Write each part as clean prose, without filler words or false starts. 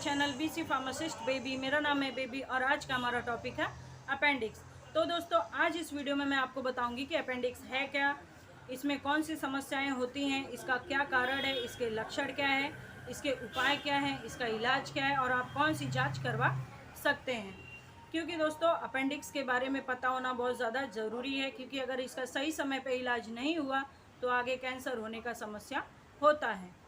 Channel BC pharmacist baby. मेरा नाम है बेबी और आज का हमारा टॉपिक है अपेंडिक्स। तो दोस्तों आज इस वीडियो में मैं आपको बताऊंगी कि अपेंडिक्स है क्या, इसमें कौन सी समस्याएं होती हैं, इसका क्या कारण है, इसके लक्षण क्या है, इसके उपाय क्या है, इसका इलाज क्या है और आप कौन सी जाँच करवा सकते हैं। क्योंकि दोस्तों अपेंडिक्स के बारे में पता होना बहुत ज़्यादा ज़रूरी है, क्योंकि अगर इसका सही समय पर इलाज नहीं हुआ तो आगे कैंसर होने का समस्या होता है।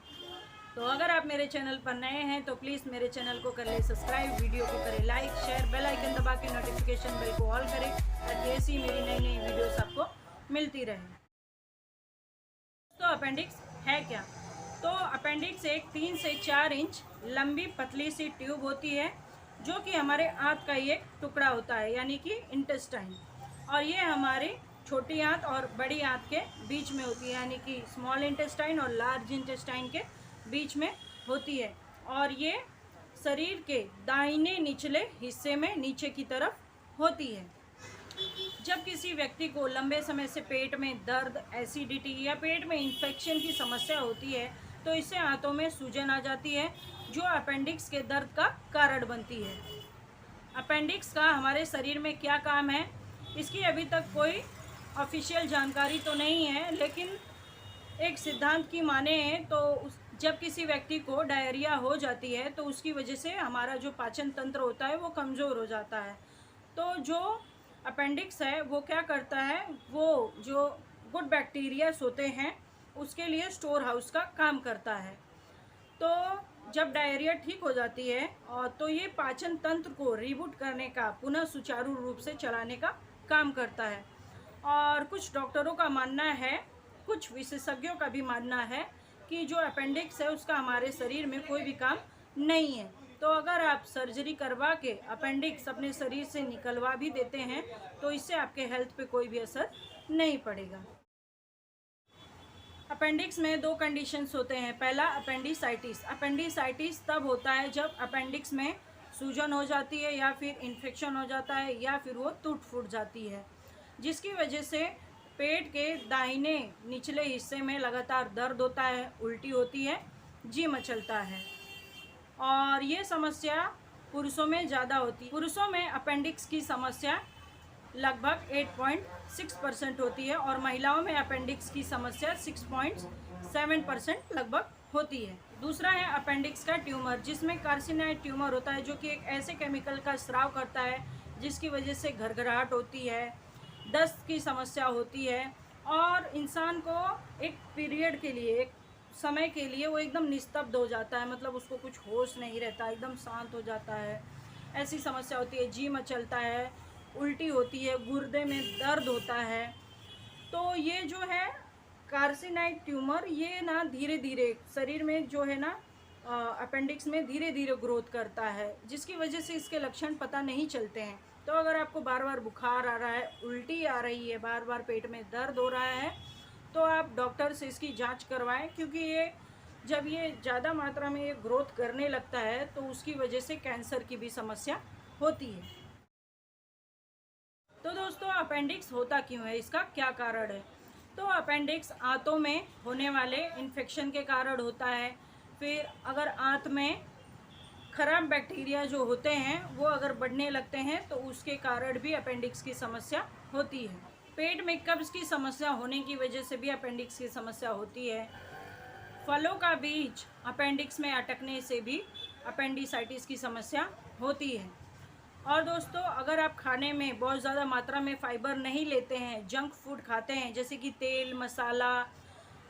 तो अगर आप मेरे चैनल पर नए हैं तो प्लीज़ मेरे चैनल को कर ले सब्सक्राइब, वीडियो को करें लाइक, शेयर, बेल आइकन दबा के नोटिफिकेशन बेल को ऑल करें ताकि ऐसी मेरी नई नई वीडियोस आपको मिलती रहे। तो अपेंडिक्स है क्या? तो अपेंडिक्स एक 3 से 4 इंच लंबी पतली सी ट्यूब होती है जो कि हमारे आंत का ही एक टुकड़ा होता है, यानी कि इंटेस्टाइन। और ये हमारी छोटी आंत और बड़ी आंत के बीच में होती है, यानी कि स्मॉल इंटेस्टाइन और लार्ज इंटेस्टाइन के बीच में होती है। और ये शरीर के दाहिने निचले हिस्से में नीचे की तरफ होती है। जब किसी व्यक्ति को लंबे समय से पेट में दर्द, एसिडिटी या पेट में इन्फेक्शन की समस्या होती है तो इससे आंतों में सूजन आ जाती है जो अपेंडिक्स के दर्द का कारण बनती है। अपेंडिक्स का हमारे शरीर में क्या काम है, इसकी अभी तक कोई ऑफिशियल जानकारी तो नहीं है, लेकिन एक सिद्धांत की माने तो जब किसी व्यक्ति को डायरिया हो जाती है तो उसकी वजह से हमारा जो पाचन तंत्र होता है वो कमज़ोर हो जाता है। तो जो अपेंडिक्स है वो क्या करता है, वो जो गुड बैक्टीरियाज होते हैं उसके लिए स्टोर हाउस का काम करता है। तो जब डायरिया ठीक हो जाती है और तो ये पाचन तंत्र को रीबूट करने का, पुनः सुचारू रूप से चलाने का काम करता है। और कुछ डॉक्टरों का मानना है, कुछ विशेषज्ञों का भी मानना है कि जो अपेंडिक्स है उसका हमारे शरीर में कोई भी काम नहीं है। तो अगर आप सर्जरी करवा के अपेंडिक्स अपने शरीर से निकलवा भी देते हैं तो इससे आपके हेल्थ पे कोई भी असर नहीं पड़ेगा। अपेंडिक्स में 2 कंडीशंस होते हैं। पहला अपेंडिसाइटिस। अपेंडिसाइटिस तब होता है जब अपेंडिक्स में सूजन हो जाती है या फिर इन्फेक्शन हो जाता है या फिर वो टूट फूट जाती है, जिसकी वजह से पेट के दाहिने निचले हिस्से में लगातार दर्द होता है, उल्टी होती है, जी मचलता है। और ये समस्या पुरुषों में ज़्यादा होती है। पुरुषों में अपेंडिक्स की समस्या लगभग 8.6% होती है और महिलाओं में अपेंडिक्स की समस्या 6.7% लगभग होती है। दूसरा है अपेंडिक्स का ट्यूमर, जिसमें कार्सिनॉइड ट्यूमर होता है जो कि एक ऐसे केमिकल का स्राव करता है जिसकी वजह से घरघराहट होती है, दस्त की समस्या होती है और इंसान को एक पीरियड के लिए, एक समय के लिए वो एकदम निस्तब्ध हो जाता है, मतलब उसको कुछ होश नहीं रहता, एकदम शांत हो जाता है। ऐसी समस्या होती है, जी मचलता है, उल्टी होती है, गुर्दे में दर्द होता है। तो ये जो है कार्सिनॉइड ट्यूमर, ये ना धीरे धीरे शरीर में जो है ना अपेंडिक्स में धीरे धीरे ग्रोथ करता है, जिसकी वजह से इसके लक्षण पता नहीं चलते हैं। तो अगर आपको बार बार बुखार आ रहा है, उल्टी आ रही है, बार बार पेट में दर्द हो रहा है तो आप डॉक्टर से इसकी जांच करवाएं, क्योंकि ये जब ये ज़्यादा मात्रा में ये ग्रोथ करने लगता है तो उसकी वजह से कैंसर की भी समस्या होती है। तो दोस्तों अपेंडिक्स होता क्यों है, इसका क्या कारण है? तो अपेंडिक्स आंतों में होने वाले इन्फेक्शन के कारण होता है। फिर अगर आंत में खराब बैक्टीरिया जो होते हैं वो अगर बढ़ने लगते हैं तो उसके कारण भी अपेंडिक्स की समस्या होती है। पेट में कब्ज की समस्या होने की वजह से भी अपेंडिक्स की समस्या होती है। फलों का बीज अपेंडिक्स में अटकने से भी अपेंडिसाइटिस की समस्या होती है। और दोस्तों अगर आप खाने में बहुत ज़्यादा मात्रा में फाइबर नहीं लेते हैं, जंक फूड खाते हैं जैसे कि तेल, मसाला,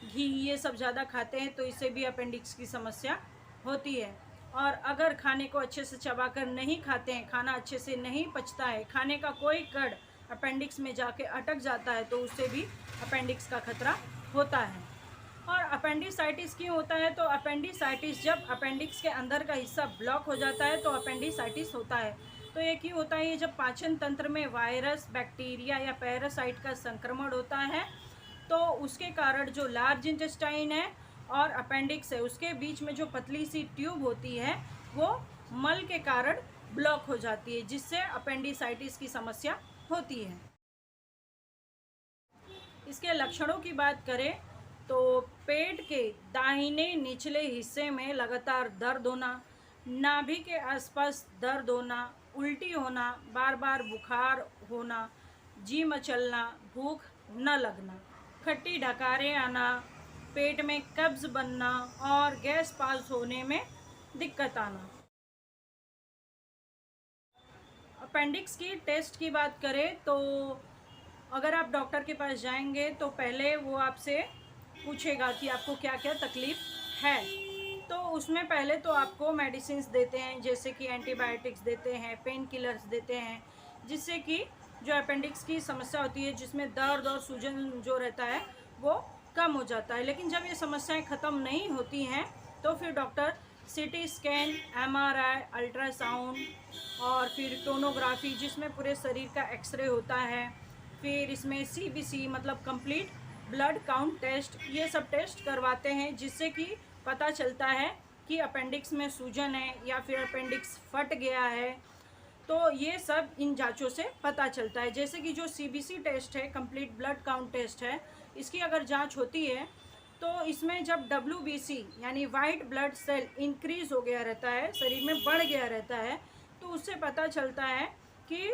घी, ये सब ज़्यादा खाते हैं तो इससे भी अपेंडिक्स की समस्या होती है। और अगर खाने को अच्छे से चबाकर नहीं खाते हैं, खाना अच्छे से नहीं पचता है, खाने का कोई कण अपेंडिक्स में जाके अटक जाता है तो उससे भी अपेंडिक्स का खतरा होता है। और अपेंडिसाइटिस क्यों होता है? तो अपेंडिसाइटिस जब अपेंडिक्स के अंदर का हिस्सा ब्लॉक हो जाता है तो अपेंडिसाइटिस होता है। तो ये क्यों होता है? ये जब पाचन तंत्र में वायरस, बैक्टीरिया या पैरासाइट का संक्रमण होता है तो उसके कारण जो लार्ज इंटेस्टाइन है और अपेंडिक्स है उसके बीच में जो पतली सी ट्यूब होती है वो मल के कारण ब्लॉक हो जाती है, जिससे अपेंडिसाइटिस की समस्या होती है। इसके लक्षणों की बात करें तो पेट के दाहिने निचले हिस्से में लगातार दर्द होना, नाभि के आसपास दर्द होना, उल्टी होना, बार बार बुखार होना, जी मचलना, भूख न लगना, खट्टी डकारें आना, पेट में कब्ज बनना और गैस पास होने में दिक्कत आना। अपेंडिक्स की टेस्ट की बात करें तो अगर आप डॉक्टर के पास जाएंगे तो पहले वो आपसे पूछेगा कि आपको क्या क्या तकलीफ़ है। तो उसमें पहले तो आपको मेडिसिन्स देते हैं, जैसे कि एंटीबायोटिक्स देते हैं, पेन किलर्स देते हैं, जिससे कि जो अपेंडिक्स की समस्या होती है, जिसमें दर्द और सूजन जो रहता है वो कम हो जाता है। लेकिन जब ये समस्याएं ख़त्म नहीं होती हैं तो फिर doctor CT scan, MRI, ultrasound और फिर टोनोग्राफी, जिसमें पूरे शरीर का एक्सरे होता है, फिर इसमें सीबीसी मतलब कंप्लीट ब्लड काउंट टेस्ट, ये सब टेस्ट करवाते हैं, जिससे कि पता चलता है कि अपेंडिक्स में सूजन है या फिर अपेंडिक्स फट गया है। तो ये सब इन जांचों से पता चलता है। जैसे कि जो सीबीसी टेस्ट है, कंप्लीट ब्लड काउंट टेस्ट है, इसकी अगर जांच होती है तो इसमें जब WBC यानी वाइट ब्लड सेल इंक्रीज हो गया रहता है, शरीर में बढ़ गया रहता है, तो उससे पता चलता है कि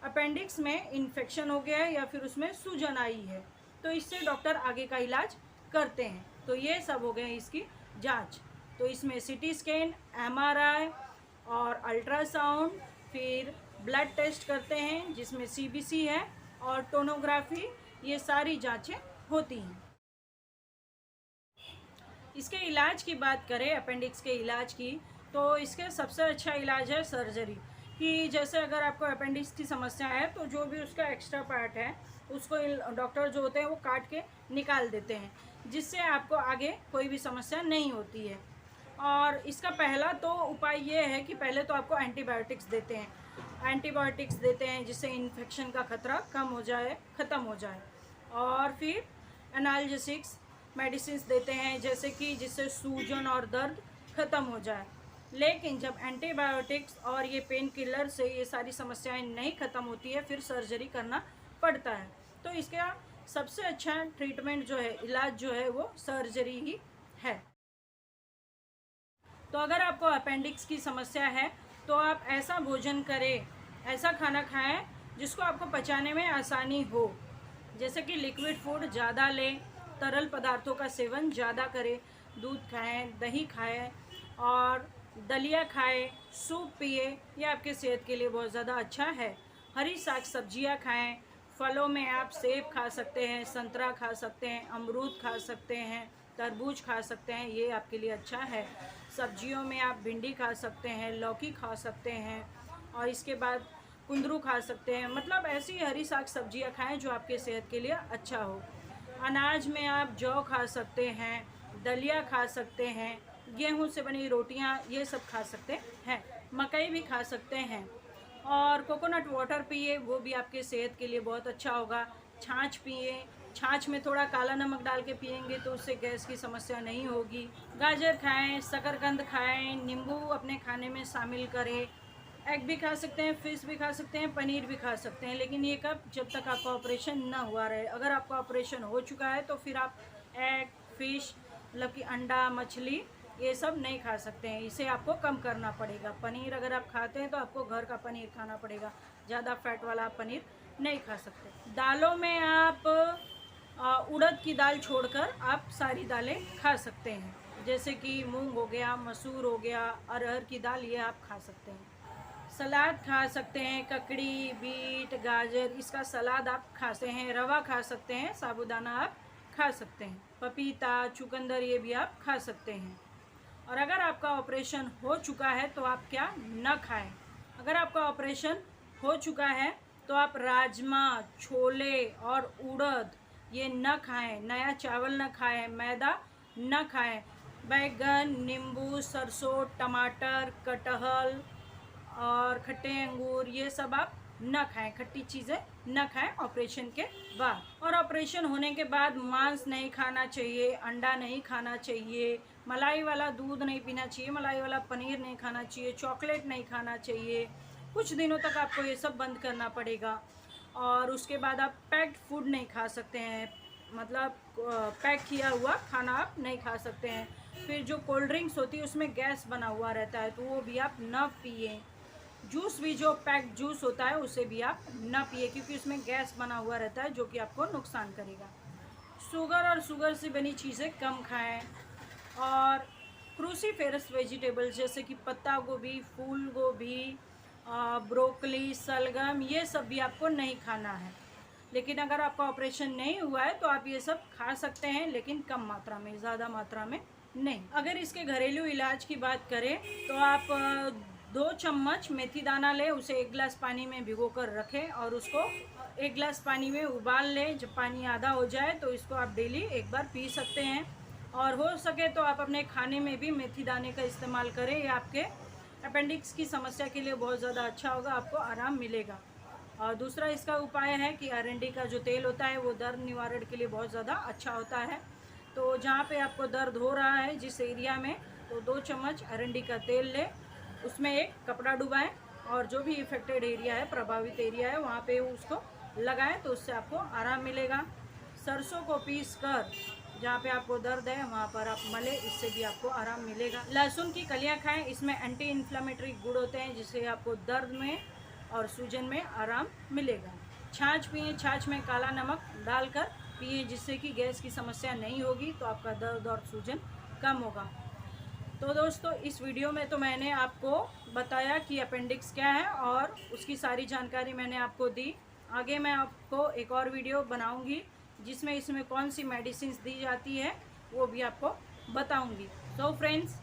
अपेंडिक्स में इन्फेक्शन हो गया है या फिर उसमें सूजन आई है। तो इससे डॉक्टर आगे का इलाज करते हैं। तो ये सब हो गए इसकी जांच। तो इसमें सीटी स्कैन, एमआरआई और अल्ट्रासाउंड, फिर ब्लड टेस्ट करते हैं जिसमें सीबीसी है और टोनोग्राफी, ये सारी जांचें होती हैं। इसके इलाज की बात करें, अपेंडिक्स के इलाज की, तो इसके सबसे अच्छा इलाज है सर्जरी। कि जैसे अगर आपको अपेंडिक्स की समस्या है तो जो भी उसका एक्स्ट्रा पार्ट है उसको डॉक्टर जो होते हैं वो काट के निकाल देते हैं, जिससे आपको आगे कोई भी समस्या नहीं होती है। और इसका पहला तो उपाय ये है कि पहले तो आपको एंटीबायोटिक्स देते हैं। एंटीबायोटिक्स देते हैं जिससे इन्फेक्शन का खतरा कम हो जाए, ख़त्म हो जाए। और फिर एनाल्जेसिक्स मेडिसिन देते हैं, जैसे कि जिससे सूजन और दर्द ख़त्म हो जाए। लेकिन जब एंटीबायोटिक्स और ये पेन किलर से ये सारी समस्याएं नहीं ख़त्म होती है, फिर सर्जरी करना पड़ता है। तो इसका सबसे अच्छा ट्रीटमेंट जो है, इलाज जो है, वो सर्जरी ही है। तो अगर आपको अपेंडिक्स की समस्या है तो आप ऐसा भोजन करें, ऐसा खाना खाएं जिसको आपको पचाने में आसानी हो। जैसे कि लिक्विड फूड ज़्यादा लें, तरल पदार्थों का सेवन ज़्यादा करें, दूध खाएं, दही खाएं और दलिया खाएं, सूप पिए, ये आपके सेहत के लिए बहुत ज़्यादा अच्छा है। हरी साग सब्जियां खाएं, फलों में आप सेब खा सकते हैं, संतरा खा सकते हैं, अमरूद खा सकते हैं, तरबूज खा सकते हैं, ये आपके लिए अच्छा है। सब्जियों में आप भिंडी खा सकते हैं, लौकी खा सकते हैं और इसके बाद कुंदरू खा सकते हैं। मतलब ऐसी हरी साग सब्जियां खाएं जो आपके सेहत के लिए अच्छा हो। अनाज में आप जौ खा सकते हैं, दलिया खा सकते हैं, गेहूं से बनी रोटियां, ये सब खा सकते हैं। मकई भी खा सकते हैं और कोकोनट वाटर पिए, वो भी आपके सेहत के लिए बहुत अच्छा होगा। छाछ पिए, छाछ में थोड़ा काला नमक डाल के पिएंगे तो उससे गैस की समस्या नहीं होगी। गाजर खाएं, शकरकंद खाएं, नींबू अपने खाने में शामिल करें। एग भी खा सकते हैं, फिश भी खा सकते हैं, पनीर भी खा सकते हैं, लेकिन ये कब, जब तक आपका ऑपरेशन ना हुआ रहे। अगर आपका ऑपरेशन हो चुका है तो फिर आप एग, फिश मतलब कि अंडा, मछली, ये सब नहीं खा सकते हैं, इसे आपको कम करना पड़ेगा। पनीर अगर आप खाते हैं तो आपको घर का पनीर खाना पड़ेगा, ज़्यादा फैट वाला आप पनीर नहीं खा सकते। दालों में आप उड़द की दाल छोड़कर आप सारी दालें खा सकते हैं, जैसे कि मूंग हो गया, मसूर हो गया, अरहर की दाल, ये आप खा सकते हैं। सलाद खा सकते हैं, ककड़ी, बीट, गाजर, इसका सलाद आप खा सकते हैं। रवा खा सकते हैं, साबूदाना आप खा सकते हैं, पपीता, चुकंदर, ये भी आप खा सकते हैं। और अगर आपका ऑपरेशन हो चुका है तो आप क्या न खाएं। अगर आपका ऑपरेशन हो चुका है तो आप राजमा, छोले और उड़द ये न खाएं, नया चावल न खाएं, मैदा न खाएं। बैगन, नींबू, सरसों, टमाटर, कटहल और खट्टे अंगूर, ये सब आप न खाएं, खट्टी चीज़ें न खाएं ऑपरेशन के बाद। और ऑपरेशन होने के बाद मांस नहीं खाना चाहिए, अंडा नहीं खाना चाहिए, मलाई वाला दूध नहीं पीना चाहिए, मलाई वाला पनीर नहीं खाना चाहिए, चॉकलेट नहीं खाना चाहिए। कुछ दिनों तक आपको ये सब बंद करना पड़ेगा। और उसके बाद आप पैक्ड फूड नहीं खा सकते हैं, मतलब पैक किया हुआ खाना आप नहीं खा सकते हैं। फिर जो कोल्ड ड्रिंक्स होती है उसमें गैस बना हुआ रहता है, तो वो भी आप ना पिए। जूस भी जो पैक्ड जूस होता है उसे भी आप ना पिए, क्योंकि उसमें गैस बना हुआ रहता है जो कि आपको नुकसान करेगा। शुगर और शुगर से बनी चीज़ें कम खाएं। और क्रूसीफेरस वेजिटेबल्स जैसे कि पत्ता गोभी, फूल गोभी, ब्रोकली, सलगम, ये सब भी आपको नहीं खाना है। लेकिन अगर आपका ऑपरेशन नहीं हुआ है तो आप ये सब खा सकते हैं, लेकिन कम मात्रा में, ज़्यादा मात्रा में नहीं। अगर इसके घरेलू इलाज की बात करें तो आप 2 चम्मच मेथी दाना लें, उसे 1 गिलास पानी में भिगो कर रखें और उसको 1 गिलास पानी में उबाल लें। जब पानी आधा हो जाए तो इसको आप डेली एक बार पी सकते हैं। और हो सके तो आप अपने खाने में भी मेथी दाने का इस्तेमाल करें, ये आपके अपेंडिक्स की समस्या के लिए बहुत ज़्यादा अच्छा होगा, आपको आराम मिलेगा। और दूसरा इसका उपाय है कि अरंडी का जो तेल होता है वो दर्द निवारण के लिए बहुत ज़्यादा अच्छा होता है। तो जहाँ पे आपको दर्द हो रहा है जिस एरिया में, तो 2 चम्मच अरंडी का तेल लें, उसमें एक कपड़ा डुबाएं और जो भी इफेक्टेड एरिया है, प्रभावित एरिया है, वहाँ पे उसको लगाएं, तो उससे आपको आराम मिलेगा। सरसों को पीस कर जहाँ पे आपको दर्द है वहाँ पर आप मले, इससे भी आपको आराम मिलेगा। लहसुन की कलियाँ खाएं, इसमें एंटी इन्फ्लेमेटरी गुण होते हैं जिससे आपको दर्द में और सूजन में आराम मिलेगा। छाछ पिए, छाछ में काला नमक डालकर पिए, जिससे कि गैस की समस्या नहीं होगी, तो आपका दर्द और सूजन कम होगा। तो दोस्तों, इस वीडियो में तो मैंने आपको बताया कि अपेंडिक्स क्या है और उसकी सारी जानकारी मैंने आपको दी। आगे मैं आपको एक और वीडियो बनाऊंगी जिसमें इसमें कौन सी मेडिसिन दी जाती है वो भी आपको बताऊंगी। तो फ्रेंड्स,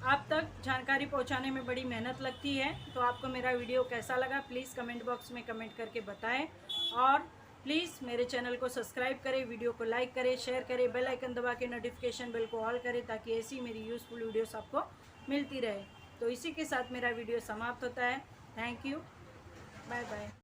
आप तक जानकारी पहुंचाने में बड़ी मेहनत लगती है, तो आपको मेरा वीडियो कैसा लगा प्लीज़ कमेंट बॉक्स में कमेंट करके बताएं। और प्लीज़ मेरे चैनल को सब्सक्राइब करें, वीडियो को लाइक करें, शेयर करें, बेल आइकन दबा के नोटिफिकेशन बेल को ऑल करें, ताकि ऐसी मेरी यूज़फुल वीडियोस आपको मिलती रहे। तो इसी के साथ मेरा वीडियो समाप्त होता है। Thank you, bye bye.